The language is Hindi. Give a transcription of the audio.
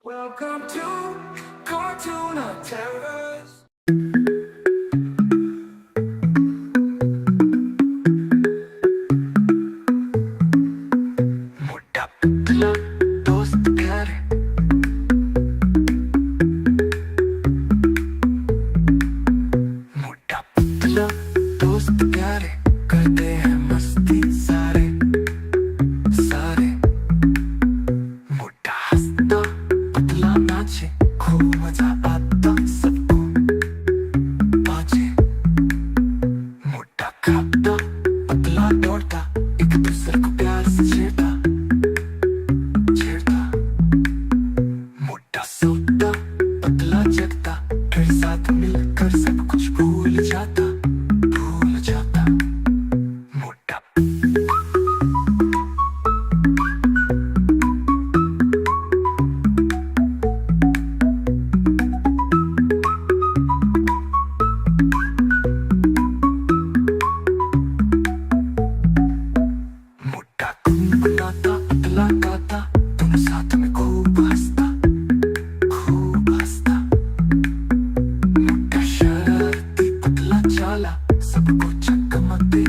Welcome to Cartoon of Terrors. मोटा पतला दोस्त प्यारे, मोटा पतला दोस्त प्यारे, करते हैं मस्ती सारे सारे। मोटा हंसता पतला नाचे, खूब मजा आता सबको बाजे। मोटा खाता पतला दौड़ता, एक दूसरे को प्यार से छेड़ता छेड़ता। मोटा सोता पतला जगता, फिर साथ मिलकर सब कुछ भूल जाता भूल जाता। मोटा मोटा गुनगुनाता पतला गाता, दोनों साथ में खूब हंसता खूब हंसता। मोटा शरारती पतला चाला, सबको चकमा दे